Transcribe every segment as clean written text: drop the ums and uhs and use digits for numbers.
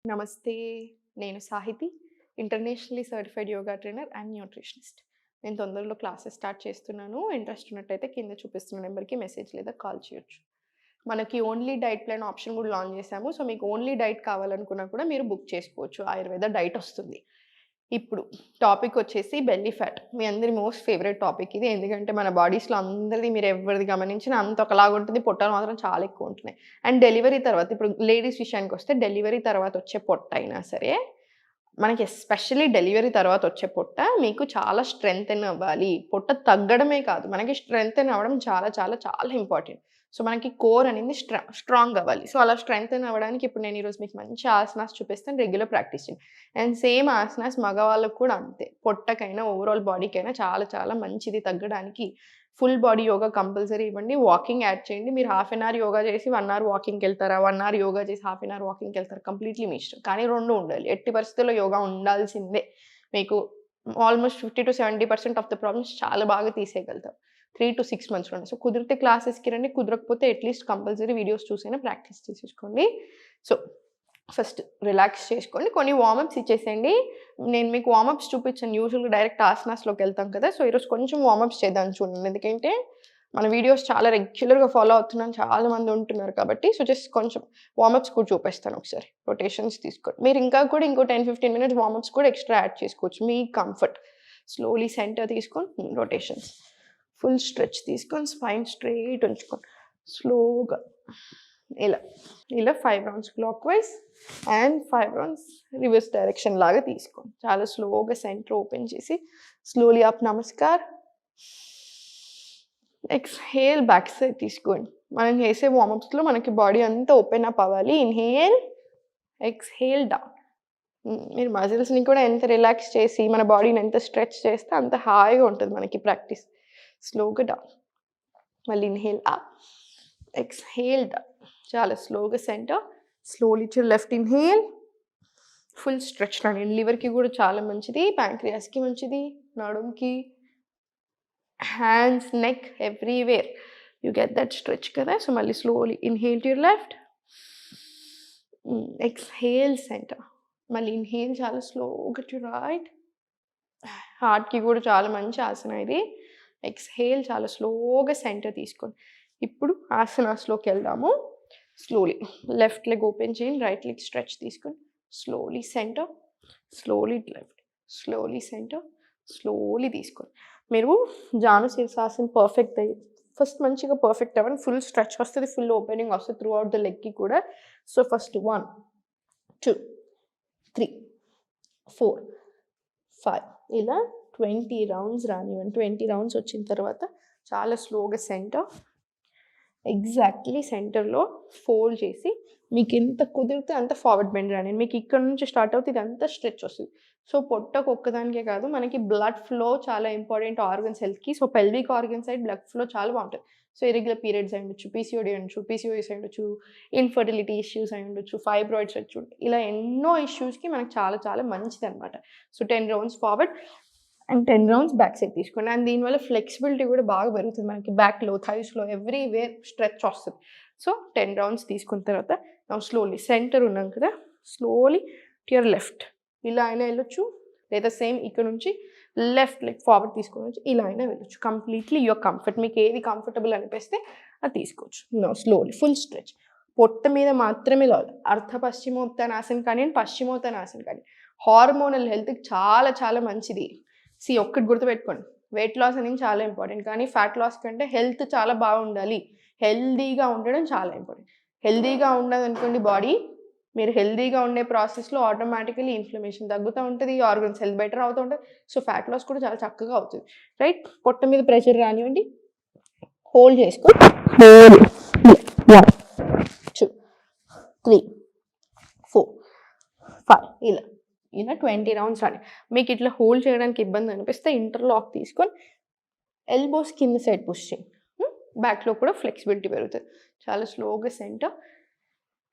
నమస్తే. నేను Sahiti. Internationally certified yoga trainer and nutritionist. నేను తొందరలో క్లాసెస్ స్టార్ట్ చేస్తున్నాను. ఇంట్రెస్ట్ ఉన్నట్టయితే కింద చూపిస్తున్న నెంబర్‌కి మెసేజ్ లేదా కాల్ చేయొచ్చు. మనకి ఓన్లీ డైట్ ప్లాన్ ఆప్షన్ కూడా లాంచ్ చేశాము. సో, మీకు ఓన్లీ డైట్ కావాలనుకున్నా కూడా మీరు బుక్ చేసుకోవచ్చు. ఆయుర్వేద డైట్ వస్తుంది. ఇప్పుడు టాపిక్ వచ్చేసి బెల్లీ ఫ్యాట్. మీ అందరి మోస్ట్ ఫేవరెట్ టాపిక్ ఇది. ఎందుకంటే మన బాడీస్‌లో అందరిది మీరు ఎవరిది గమనించినా అంత ఒకలాగా ఉంటుంది. పొట్టలు మాత్రం చాలా ఎక్కువ ఉంటున్నాయి. అండ్ డెలివరీ తర్వాత ఇప్పుడు లేడీస్ విషయానికొస్తే డెలివరీ తర్వాత వచ్చే పొట్టయినా సరే, మనకి ఎస్పెషల్లీ డెలివరీ తర్వాత వచ్చే పొట్ట మీకు చాలా స్ట్రెంథెన్ అవ్వాలి. పొట్ట తగ్గడమే కాదు, మనకి స్ట్రెంథెన్ అవ్వడం చాలా చాలా చాలా ఇంపార్టెంట్. సో, మనకి కోర్ అనేది స్ట్రాంగ్ అవ్వాలి. సో, అలా స్ట్రెంథెన్ అవ్వడానికి ఇప్పుడు నేను ఈరోజు మీకు మంచి ఆసనాస్ చూపిస్తాను. రెగ్యులర్ ప్రాక్టీస్ చేయండి. అండ్ సేమ్ ఆసనాస్ మగవాళ్ళకి కూడా అంతే. పొట్టకైనా, ఓవరాల్ బాడీకైనా చాలా చాలా మంచిది తగ్గడానికి. ఫుల్ బాడీ యోగా కంపల్సరీ ఇవ్వండి. వాకింగ్ యాడ్ చేయండి. మీరు హాఫ్ ఎన్ అవర్ యోగా చేసి 1 అవర్ వాకింగ్‌కెళ్తారా? 1 అవర్ యోగా చేసి హాఫ్ ఎన్ అవర్ వాకింగ్‌కెళ్తారా? కంప్లీట్‌లీ మీ ఇష్టం. కానీ 2 ఉండాలి. ఎట్టి పరిస్థితుల్లో యోగా ఉండాల్సిందే. మీకు ఆల్‌మోస్ట్ 50-70% ఆఫ్ ద ప్రాబ్లమ్స్ చాలా బాగా తీసేయగలుగుతాం. 3-6 మంత్స్‌లోనే. సో, కుదిరితే క్లాసెస్‌కి రండి. కుదరకపోతే అట్‌లీస్ట్ కంపల్సరీ వీడియోస్ చూసైనా ప్రాక్టీస్ చేసేసుకోండి. సో, ఫస్ట్ రిలాక్స్ చేసుకోండి. కొన్ని వార్మప్స్ ఇచ్చేసేయండి. నేను మీకు వార్మప్స్ చూపించాను. యూజువల్‌గా డైరెక్ట్ ఆసనాస్‌లోకి వెళ్తాం కదా! సో, ఈరోజు కొంచెం వార్మప్స్ చేద్దాం చూడండి. ఎందుకంటే మన వీడియోస్ చాలా రెగ్యులర్‌గా ఫాలో అవుతున్నాను చాలామంది ఉంటున్నారు కాబట్టి, సో, జస్ట్ కొంచెం వార్మప్స్ కూడా చూపిస్తాను ఒకసారి. రొటేషన్స్ తీసుకోండి. మీరు ఇంకా కూడా ఇంకో 10-15 మినిట్స్ వార్మప్స్ కూడా ఎక్స్‌ట్రా యాడ్ చేసుకోవచ్చు. మీ కంఫర్ట్. స్లోలీ సెంటర్ తీసుకొని రొటేషన్స్. ఫుల్ స్ట్రెచ్ తీసుకొని స్పైన్ స్ట్రెయిట్ ఉంచుకోండి. స్లోగా ఇలా 5 rounds clock wise and 5 rounds reverse direction లాగా తీసుకోండి. చాలా స్లోగా సెంటర్ ఓపెన్ చేసి slowly up namaskar. Exhale back side తీసుకోండి. మనం చేసే వార్మప్స్‌లో మనకి బాడీ అంతా ఓపెన్ అప్ అవ్వాలి. Inhale, exhale down. మీరు మజిల్స్‌ని కూడా ఎంత రిలాక్స్ చేసి మన బాడీని ఎంత స్ట్రెచ్ చేస్తే అంత హాయిగా ఉంటుంది మనకి ప్రాక్టీస్. స్లోగా డౌన్. మళ్ళీ ఇన్‌హేల్ అప్, ఎక్స్‌హేల్ డౌన్. చాలా స్లోగా center. Slowly to left inhale. Full stretch లాండి. లివర్‌కి కూడా చాలా మంచిది. ప్యాంక్రియాస్‌కి మంచిది. నడుముకి, hands, neck everywhere. You get that stretch కదా! సో, మళ్ళీ slowly inhale to your left. Exhale center. మళ్ళీ ఇన్‌హేల్ చాలా స్లోగా టు రైట్. హార్ట్‌కి కూడా చాలా మంచి ఆసన ఇది. ఎక్స్‌హేల్ చాలా స్లోగా సెంటర్ తీసుకోండి. ఇప్పుడు ఆసనాస్‌లోకి వెళ్దాము. స్లోలీ లెఫ్ట్ లెగ్ ఓపెన్ చేయండి. రైట్ లెగ్ స్ట్రెచ్ తీసుకోండి. Slowly centre, slowly left, slowly centre, slowly తీసుకోండి. మీరు జానుశీర్షాసన పర్ఫెక్ట్ ఫస్ట్ మంచిగా పర్ఫెక్ట్ అవ్వండి. ఫుల్ స్ట్రెచ్ వస్తుంది. ఫుల్ ఓపెనింగ్ వస్తుంది త్రూ అవుట్ ద లెగ్‌కి కూడా. సో, ఫస్ట్ 1, 2, 3, 4, 5 ఇలా 20 రౌండ్స్ రానివ్వండి. 20 రౌండ్స్ వచ్చిన తర్వాత చాలా స్లోగా సెంటర్, ఎగ్జాక్ట్లీ సెంటర్లో ఫోల్డ్ చేసి మీకు ఎంత కుదిరితే అంత ఫార్వర్డ్ బెండ్ రానివ్వండి. మీకు ఇక్కడ నుంచి స్టార్ట్ అవుతే ఇదంతా స్ట్రెచ్ వస్తుంది. సో, పొట్టకు ఒక్కదానికే కాదు, మనకి బ్లడ్ ఫ్లో చాలా ఇంపార్టెంట్ ఆర్గన్స్ హెల్త్‌కి. So, pelvic organ side blood flow చాలా బాగుంటుంది. సో, ఇర్రెగ్యులర్ పీరియడ్స్ అయి ఉండొచ్చు, పీసీఓడీ అయి ఉండొచ్చు, పీసీఓఎస్ అయి ఉండొచ్చు, ఇన్ఫర్టిలిటీ ఇష్యూస్ అయి ఉండొచ్చు, ఫైబ్రాయిడ్స్ వచ్చి ఇలా ఎన్నో ఇష్యూస్‌కి మనకు చాలా చాలా మంచిదనమాట. So, 10 rounds forward and 10 rounds back side తీసుకోండి. అండ్ దీనివల్ల ఫ్లెక్సిబిలిటీ కూడా బాగా పెరుగుతుంది. మనకి బ్యాక్‌లో, థైస్‌లో ఎవ్రీవేర్ స్ట్రెచ్ వస్తుంది. సో, 10 రౌండ్స్ తీసుకున్న తర్వాత స్లోలీ సెంటర్ ఉన్నాం కదా! Slowly to your left. ఇలా అయినా వెళ్ళొచ్చు, లేదా సేమ్ ఇక్కడ నుంచి లెఫ్ట్ లెగ్ ఫార్వర్డ్ తీసుకొని ఇలా అయినా వెళ్ళొచ్చు. Completely your comfort. మీకు ఏది కంఫర్టబుల్ అనిపిస్తే అది తీసుకోవచ్చు. Slowly full stretch. పొట్ట మీద మాత్రమే కాదు, అర్ధ పశ్చిమోత్తానాసన కానీ, పశ్చిమోత్తానాసన కానీ హార్మోనల్ హెల్త్‌కి చాలా చాలా మంచిది. ఒక్కటి గుర్తుపెట్టుకోండి, వెయిట్ లాస్ అనేది చాలా ఇంపార్టెంట్. కానీ ఫ్యాట్ లాస్ కంటే హెల్త్ చాలా బాగుండాలి. హెల్తీగా ఉండడం చాలా ఇంపార్టెంట్. హెల్తీగా ఉండదనుకోండి బాడీ, మీరు హెల్తీగా ఉండే ప్రాసెస్‌లో ఆటోమేటికల్లీ ఇన్ఫ్లమేషన్ తగ్గుతూ ఉంటుంది. ఆర్గన్స్ హెల్త్ బెటర్ అవుతూ ఉంటుంది. సో, ఫ్యాట్ లాస్ కూడా చాలా చక్కగా అవుతుంది. రైట్? పొట్ట మీద ప్రెషర్ రానివ్వండి. హోల్డ్ చేసుకో. 1, 2, 3, 4, 5 ఇలా 20 రౌండ్స్ రాని. మీకు ఇట్లా హోల్డ్ చేయడానికి ఇబ్బంది అనిపిస్తే ఇంటర్లాక్ తీసుకొని ఎల్బోస్ కింద సైడ్ పుష్ చేయండి. బ్యాక్‌లో కూడా ఫ్లెక్సిబిలిటీ పెరుగుతుంది. చాలా స్లోగా center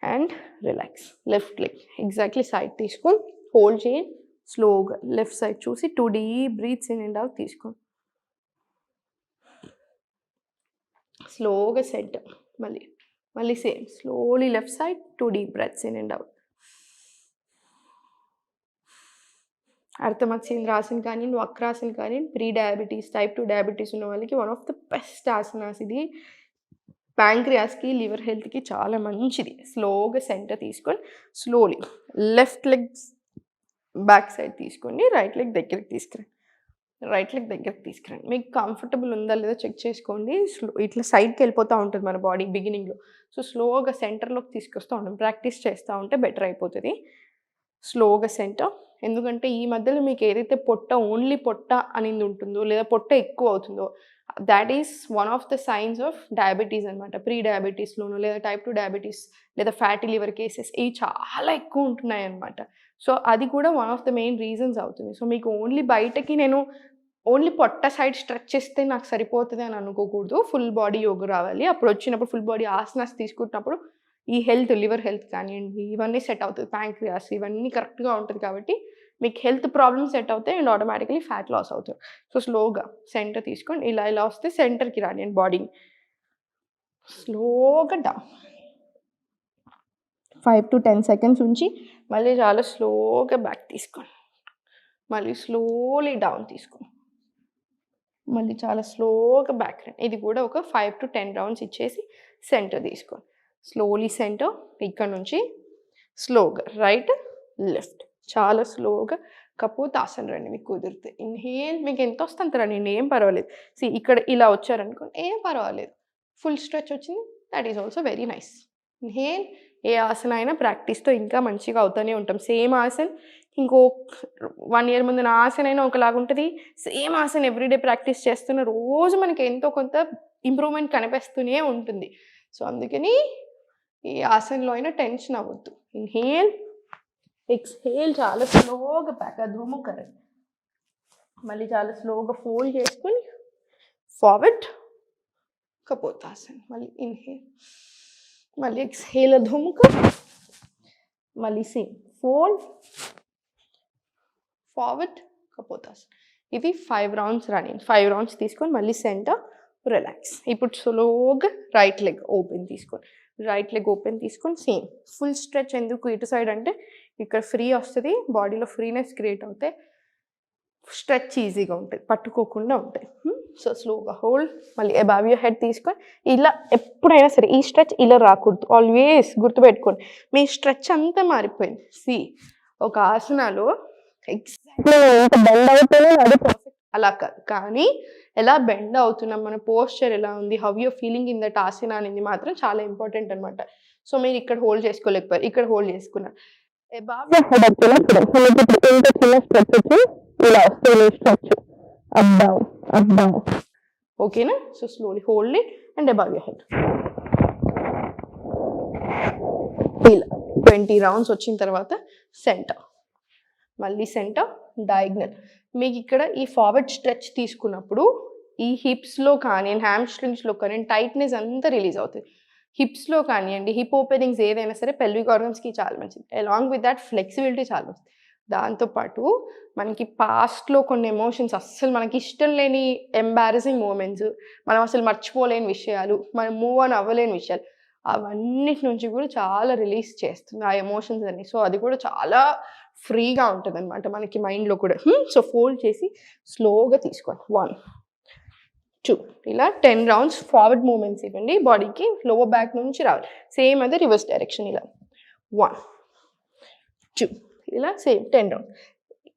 and relax. Left leg exactly side తీసుకొని హోల్డ్ చేయండి. స్లోగా లెఫ్ట్ సైడ్ చూసి 2 deep breaths in and out తీసుకోండి. స్లోగా సెంటర్. మళ్ళీ same slowly left side 2 deep breaths in and out. అర్థమత్సేంద్ర ఆసన్ కానివ్వండి, వక్రాసన్ కానివ్వండి, ప్రీ డయాబెటీస్, టైప్ 2 డయాబెటీస్ ఉన్న వాళ్ళకి one of the best asanas ఇది. ప్యాంక్రియాస్కి, లివర్ హెల్త్కి చాలా మంచిది. స్లోగా సెంటర్ తీసుకొని slowly left leg back side తీసుకోండి, రైట్ లెగ్ దగ్గరికి తీసుకురండి. రైట్ లెగ్ దగ్గరికి తీసుకురండి. మీకు కంఫర్టబుల్ ఉందా లేదా చెక్ చేసుకోండి. ఇట్లా సైడ్కి వెళ్ళిపోతూ ఉంటుంది మన బాడీ బిగినింగ్లో. సో స్లోగా సెంటర్లోకి తీసుకొస్తూ ఉంటాం. ప్రాక్టీస్ చేస్తూ ఉంటే బెటర్ అయిపోతుంది. స్లోగా సెంటర్. ఎందుకంటే ఈ మధ్యలో మీకు ఏదైతే పొట్ట ఓన్లీ పొట్ట అనేది ఉంటుందో లేదా పొట్ట ఎక్కువ అవుతుందో that is one of the science of diabetes అనమాట. ప్రీ డయాబెటీస్లోనూ లేదా టైప్ 2 డయాబెటీస్ లేదా ఫ్యాటీ లివర్ కేసెస్ ఇవి చాలా ఎక్కువ ఉంటున్నాయి అనమాట. సో అది కూడా one of the main reasons అవుతుంది. సో మీకు ఓన్లీ బయటకి నేను ఓన్లీ పొట్ట సైడ్ స్ట్రెచ్ చేస్తే నాకు సరిపోతుంది అని అనుకోకూడదు. ఫుల్ బాడీ యోగా రావాలి. అప్పుడు వచ్చినప్పుడు ఫుల్ బాడీ ఆసనాస్ తీసుకుంటున్నప్పుడు ఈ హెల్త్, లివర్ హెల్త్ కానివ్వండి, ఇవన్నీ సెట్ అవుతుంది. ప్యాంక్రియాస్ ఇవన్నీ కరెక్ట్గా ఉంటుంది కాబట్టి మీకు హెల్త్ ప్రాబ్లమ్స్ సెట్ అవుతాయి అండ్ ఆటోమేటిక్లీ ఫ్యాట్ లాస్ అవుతుంది. సో స్లోగా సెంటర్ తీసుకొని ఇలా వస్తే సెంటర్కి రాని బాడీని స్లోగా డౌన్ 5 to 10 seconds ఉంచి మళ్ళీ చాలా స్లోగా బ్యాక్ తీసుకోండి. మళ్ళీ స్లోలీ డౌన్ తీసుకోండి. మళ్ళీ చాలా స్లోగా బ్యాక్ రండి. ఇది కూడా ఒక 5 to 10 రౌండ్స్ ఇచ్చేసి సెంటర్ తీసుకోండి. స్లోలీ సెంటర్, ఇక్కడ నుంచి స్లోగా రైట్ లెఫ్ట్ చాలా స్లోగా కపోతాసన రండి. మీకు కుదిరితే ఇన్హేల్, మీకు ఎంత వస్తుంది రండి, ఏం పర్వాలేదు. ఇక్కడ ఇలా వచ్చారనుకోండి ఏం పర్వాలేదు. ఫుల్ స్ట్రెచ్ వచ్చింది, that is also very nice. Inhale. ఏ ఆసన అయినా ప్రాక్టీస్తో ఇంకా మంచిగా అవుతూనే ఉంటాం. సేమ్ ఆసన్ ఇంకో 1 year ముందు నా ఆసన అయినా ఒకలాగా ఉంటుంది. సేమ్ ఆసన్ ఎవ్రీడే ప్రాక్టీస్ చేస్తున్న రోజు మనకి ఎంతో కొంత ఇంప్రూవ్మెంట్ కనిపిస్తూనే ఉంటుంది. సో అందుకని ఈ ఆసనలో అయినా టెన్షన్ అవ్వద్దు. ఇన్హేల్, ఎక్స్హేల్ చాలా స్లోగా బ్యాక్ అధోముఖరండి. మళ్ళీ చాలా స్లోగా ఫోల్డ్ చేసుకొని ఫార్వర్డ్ కపోతాసన్. మళ్ళీ ఇన్హేల్, మళ్ళీ ఎక్స్హేల్ అధోముఖ, మళ్ళీ సేమ్ ఫోల్డ్ ఫార్వర్డ్ కపోతాసన్. ఇవి 5 rounds రన్నింగ్. 5 rounds తీసుకొని మళ్ళీ సెంటర్ రిలాక్స్. ఇప్పుడు స్లోగా రైట్ లెగ్ ఓపెన్ తీసుకోండి. రైట్ లెగ్ ఓపెన్ తీసుకొని సేమ్ ఫుల్ స్ట్రెచ్. ఎందుకు ఇటు సైడ్ అంటే ఇక్కడ ఫ్రీ వస్తుంది, బాడీలో ఫ్రీనెస్ క్రియేట్ అవుతాయి, స్ట్రెచ్ ఈజీగా ఉంటుంది, పట్టుకోకుండా ఉంటాయి. సో స్లోగా హోల్డ్, మళ్ళీ అబవ్ యువర్ హెడ్ తీసుకొని ఇలా ఎప్పుడైనా సరే ఈ స్ట్రెచ్ ఇలా రాకూడదు. ఆల్వేస్ గుర్తుపెట్టుకోండి, మీ స్ట్రెచ్ అంతా మారిపోయింది. ఒక ఆసనాలో ఎగ్జాక్ట్లీ ఎంత బెండ్ అవుతుందో అది పర్ఫెక్ట్ అలా కాదు, కానీ ఎలా బెండ్ అవుతున్నాం, మన పోస్చర్ ఎలా ఉంది, how you're feeling in that ఆసన అనేది మాత్రం చాలా ఇంపార్టెంట్ అనమాట. సో మీరు ఇక్కడ హోల్డ్ చేసుకోలేకపోయారు, ఇక్కడ హోల్డ్ చేసుకున్నారు. అబవ్ యువర్ హెడ్ చిన్న స్ట్రెచ్ వచ్చి ఇలా వస్తుంది stretch up down up down. ఓకేనా? So slowly hold it and above your head. ఇలా 20 rounds వచ్చిన తర్వాత సెంటర్, మళ్ళీ సెంటర్ డయాగ్నల్. మీకు ఇక్కడ ఈ ఫార్వర్డ్ స్ట్రెచ్ తీసుకున్నప్పుడు ఈ హిప్స్లో కానీ హ్యామ్స్ట్రింగ్స్లో కానీ టైట్నెస్ అంతా రిలీజ్ అవుతుంది. హిప్స్లో కానివ్వండి, హిప్ ఓపెనింగ్స్ ఏదైనా సరే పెల్విక్ ఆర్గన్స్కి చాలా మంచిది. అలాంగ్ విత్ దాట్ ఫ్లెక్సిబిలిటీ చాలా మంచిది. దాంతోపాటు మనకి పాస్ట్లో కొన్ని ఎమోషన్స్, అస్సలు మనకి ఇష్టం లేని ఎంబారసింగ్ మూమెంట్స్, మనం అసలు మర్చిపోలేని విషయాలు, మనం మూవ్ ఆన్ అవ్వలేని విషయాలు, అవన్నిటి నుంచి కూడా చాలా రిలీజ్ చేస్తుంది ఆ ఎమోషన్స్ అన్ని. సో అది కూడా చాలా ఫ్రీగా ఉంటుంది అనమాట మనకి మైండ్లో కూడా. సో ఫోల్డ్ చేసి స్లోగా తీసుకోండి. 1 2 ఇలా 10 rounds ఫార్వర్డ్ మూమెంట్స్ ఇవ్వండి. బాడీకి లోవర్ బ్యాక్ నుంచి రావాలి. సేమ్ అదే రివర్స్ డైరెక్షన్. ఇలా 1 2 ఇలా సేమ్ 10 rounds.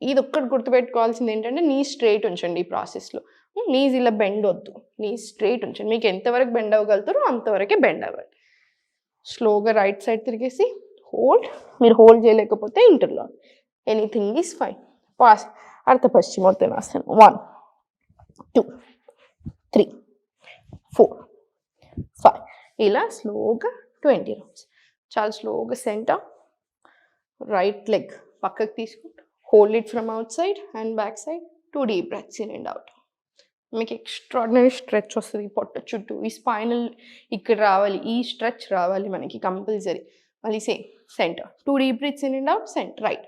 ఇది ఒక్కటి గుర్తుపెట్టుకోవాల్సింది ఏంటంటే నీ స్ట్రైట్ ఉంచండి ఈ ప్రాసెస్లో. నీస్ ఇలా బెండ్ వద్దు, నీ స్ట్రైట్ ఉంచండి. మీకు ఎంతవరకు బెండ్ అవ్వగలుగుతారో అంతవరకే బెండ్ అవ్వండి. స్లోగా రైట్ సైడ్ తిరిగేసి హోల్డ్. మీరు హోల్డ్ చేయలేకపోతే interlock, anything is fine. Pass అర్థ పశ్చిమోత్తనాసనం. 1 2 3 4 5 ఇలా స్లోగా 20 rounds. చాలా స్లోగా సెంటర్ రైట్ లెగ్ పక్కకు తీసుకుంటూ hold it from out side and back side. 2 deep breaths in and out. మీకు ఎక్స్ట్రాడినరీ స్ట్రెచ్ వస్తుంది పొట్ట చుట్టూ. ఈ స్పైనల్ ఇక్కడ రావాలి, ఈ స్ట్రెచ్ రావాలి మనకి కంపల్సరీ. మళ్ళీ same centre 2 deep breaths in and out. Centre right.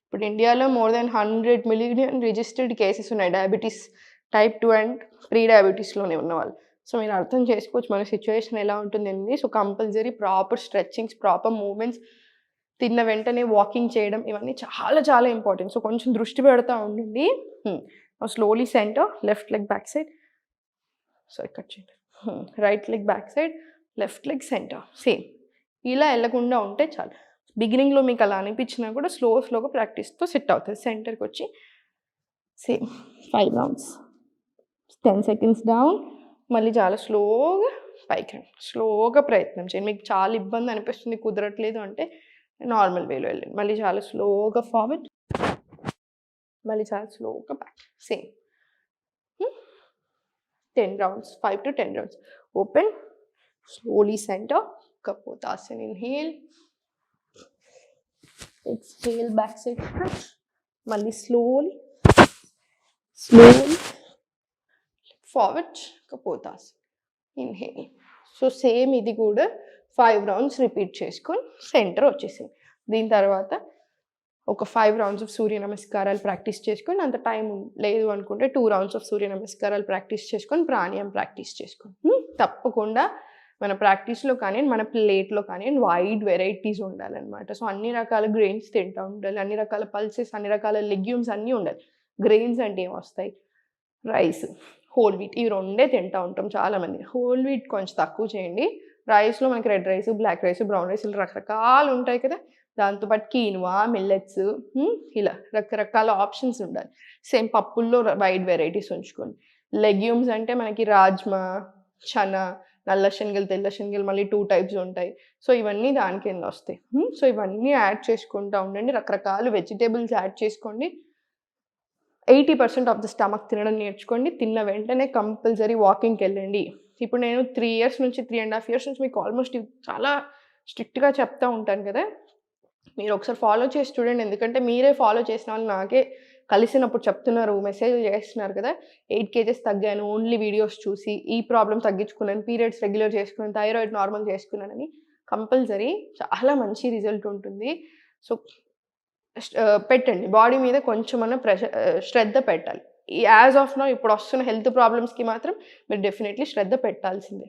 ఇప్పుడు ఇండియాలో more than 100 million registered cases ఉన్నాయి డయాబెటీస్ టైప్ 2 అండ్ ప్రీ డయాబెటీస్లోనే ఉన్నవాళ్ళు. సో మీరు అర్థం చేసుకోవచ్చు మన సిచ్యువేషన్ ఎలా ఉంటుంది అనేది. So compulsory proper stretchings, proper movements తిన్న వెంటనే వాకింగ్ చేయడం ఇవన్నీ చాలా చాలా ఇంపార్టెంట్. సో కొంచెం దృష్టి పెడతా ఉండండి. Slowly centre, left leg back side. So ఇక్కడ చేయండి. Right leg back side, left leg centre. Same ఇలా వెళ్ళకుండా ఉంటే చాలు. బిగినింగ్లో మీకు అలా అనిపించినా కూడా స్లోగా ప్రాక్టీస్తో సెట్ అవుతుంది. సెంటర్కి వచ్చి సేమ్ 5 రౌండ్స్, 10 సెకండ్స్ డౌన్, మళ్ళీ చాలా స్లోగా పైకి రండి. స్లోగా ప్రయత్నం చేయండి. మీకు చాలా ఇబ్బంది అనిపిస్తుంది, కుదరట్లేదు అంటే నార్మల్ వేలో వెళ్ళండి. మళ్ళీ చాలా స్లోగా ఫార్వర్డ్, మళ్ళీ చాలా స్లోగా back. Same 10 rounds, 5 to 10 rounds. Open, slowly centre, Kapotasana. Inhale, exhale, back side stretch. Mali slowly forward, Kapotasana. Inhale. So same idi kuda 5 rounds repeat cheskoni center vachesindi. Deen tarvata ఒక 5 rounds of సూర్య నమస్కారాలు practice చేసుకొని, అంత time లేదు అనుకుంటే 2 rounds of సూర్య నమస్కారాలు practice చేసుకొని ప్రాణాయామం practice చేసుకోండి. తప్పకుండా మన ప్రాక్టీస్లో కానీ మన ప్లేట్లో కానీ వైడ్ వెరైటీస్ ఉండాలన్నమాట. సో అన్ని రకాల గ్రెయిన్స్ తింటూ ఉండాలి, అన్ని రకాల పల్సెస్, అన్ని రకాల లెగ్యూమ్స్ అన్నీ ఉండాలి. గ్రెయిన్స్ అంటే ఏమొస్తాయి? రైస్, హోల్ వీట్, ఇవి రెండే తింటూ ఉంటాం చాలామంది. హోల్ వీట్ కొంచెం తక్కువ చేయండి. రైస్లో మనకి red rice, black rice, brown rice ఇలా రకరకాలు ఉంటాయి కదా. దాంతోపాటు కీన్వా, మిల్లెట్స్, ఇలా రకరకాల ఆప్షన్స్ ఉండాలి. సేమ్ పప్పుల్లో వైడ్ వెరైటీస్ ఉంచుకోండి. లెగ్యూమ్స్ అంటే మనకి రాజ్మా, చనా, నల్ల శనగలు, తెల్ల శనగలు, మళ్ళీ 2 టైప్స్ ఉంటాయి. సో ఇవన్నీ దాని కింద వస్తాయి. సో ఇవన్నీ యాడ్ చేసుకుంటూ ఉండండి. రకరకాల వెజిటేబుల్స్ యాడ్ చేసుకోండి. 80% ఆఫ్ ద స్టమక్ తినడం నేర్చుకోండి. తిన్న వెంటనే కంపల్సరీ వాకింగ్కి వెళ్ళండి. ఇప్పుడు నేను 3 ఇయర్స్ నుంచి, 3.5 ఇయర్స్ నుంచి మీకు ఆల్మోస్ట్ చాలా స్ట్రిక్ట్గా చెప్తూ ఉంటాను కదా. మీరు ఒకసారి ఫాలో చేసి చూడండి. ఎందుకంటే మీరే ఫాలో చేసిన వాళ్ళు నాకే కలిసినప్పుడు చెప్తున్నారు, మెసేజ్ చేస్తున్నారు కదా. 8 kgs తగ్గాను ఓన్లీ వీడియోస్ చూసి, ఈ ప్రాబ్లం తగ్గించుకున్నాను, పీరియడ్స్ రెగ్యులర్ చేసుకున్నాను, థైరాయిడ్ నార్మల్ చేసుకున్నానని. కంపల్సరీ చాలా మంచి రిజల్ట్ ఉంటుంది. సో పెట్టండి, బాడీ మీద కొంచెమన్నా శ్రద్ధ పెట్టాలి. యాజ్ ఆఫ్ నౌ ఇప్పుడు వస్తున్న హెల్త్ ప్రాబ్లమ్స్కి మాత్రం మీరు డెఫినెట్లీ శ్రద్ధ పెట్టాల్సిందే.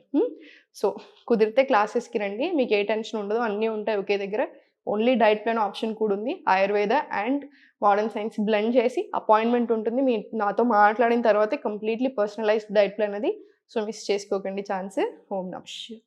సో కుదిరితే క్లాసెస్కి రండి, మీకు ఏ టెన్షన్ ఉండదు, అన్నీ ఉంటాయి ఒకే దగ్గర. ఓన్లీ డైట్ ప్లాన్ ఆప్షన్ కూడా ఉంది. Ayurveda and modern science blend చేసి అపాయింట్మెంట్ ఉంటుంది. మీ నాతో మాట్లాడిన తర్వాతే కంప్లీట్లీ పర్సనలైజ్డ్ డైట్ ప్లాన్ అది. సో మిస్ చేసుకోకండి ఛాన్స్. ఓం నమః శివాయ.